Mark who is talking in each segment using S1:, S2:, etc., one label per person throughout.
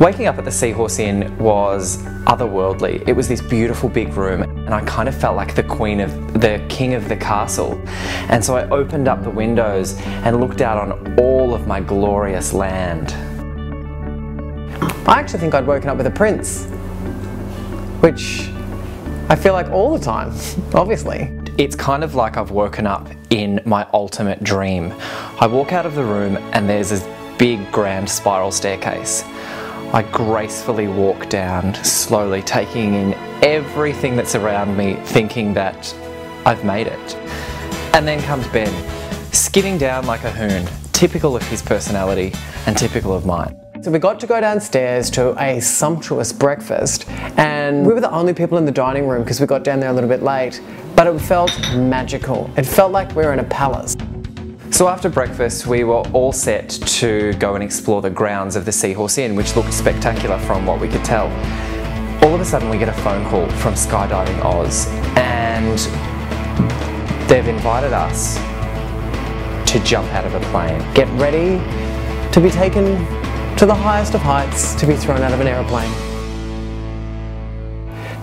S1: Waking up at the Seahorse Inn was otherworldly. It was this beautiful big room and I kind of felt like the king of the castle. And so I opened up the windows and looked out on all of my glorious land.
S2: I actually think I'd woken up with a prince, which I feel like all the time, obviously.
S1: It's kind of like I've woken up in my ultimate dream. I walk out of the room and there's this big grand spiral staircase. I gracefully walk down, slowly taking in everything that's around me, thinking that I've made it. And then comes Ben, skidding down like a hoon, typical of his personality and typical of mine.
S2: So we got to go downstairs to a sumptuous breakfast, and we were the only people in the dining room because we got down there a little bit late, but it felt magical. It felt like we were in a palace.
S1: So after breakfast, we were all set to go and explore the grounds of the Seahorse Inn, which looked spectacular from what we could tell. All of a sudden we get a phone call from Skydiving Oz, and they've invited us to jump out of a plane.
S2: Get ready to be taken to the highest of heights, to be thrown out of an aeroplane.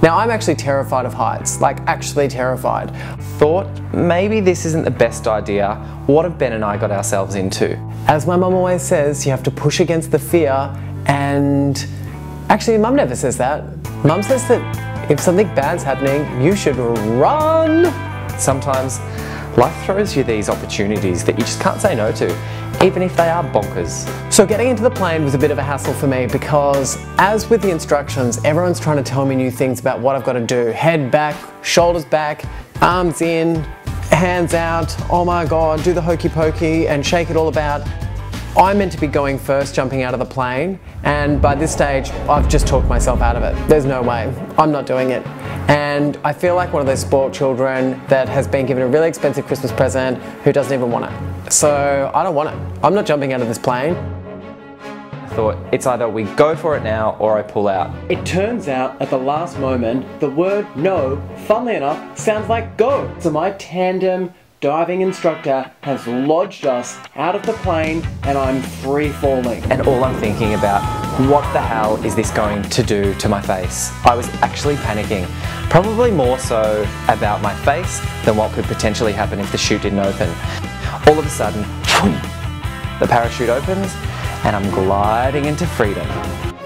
S2: Now I'm actually terrified of heights, like actually terrified.
S1: Thought maybe this isn't the best idea. What have Ben and I got ourselves into?
S2: As my mum always says, you have to push against the fear, and actually mum never says that. Mum says that if something bad's happening, you should run.
S1: Sometimes life throws you these opportunities that you just can't say no to, even if they are bonkers.
S2: So getting into the plane was a bit of a hassle for me because, as with the instructions, everyone's trying to tell me new things about what I've got to do. Head back, shoulders back, arms in, hands out, oh my god, do the hokey pokey and shake it all about. I'm meant to be going first, jumping out of the plane, and by this stage I've just talked myself out of it. There's no way, I'm not doing it. And I feel like one of those spoiled children that has been given a really expensive Christmas present who doesn't even want it. So I don't want it. I'm not jumping out of this plane.
S1: I thought it's either we go for it now or I pull out.
S2: It turns out at the last moment, the word no, funnily enough, sounds like go. So my tandem diving instructor has lodged us out of the plane and I'm free falling.
S1: And all I'm thinking about, what the hell is this going to do to my face? I was actually panicking, probably more so about my face than what could potentially happen if the chute didn't open. All of a sudden, the parachute opens and I'm gliding into freedom.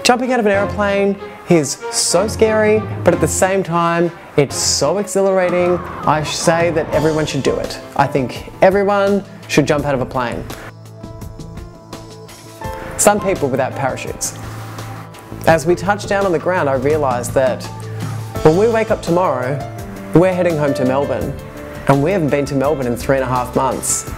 S2: Jumping out of an aeroplane is so scary, but at the same time, it's so exhilarating. I say that everyone should do it. I think everyone should jump out of a plane. Some people without parachutes. As we touched down on the ground, I realised that when we wake up tomorrow, we're heading home to Melbourne, and we haven't been to Melbourne in 3.5 months.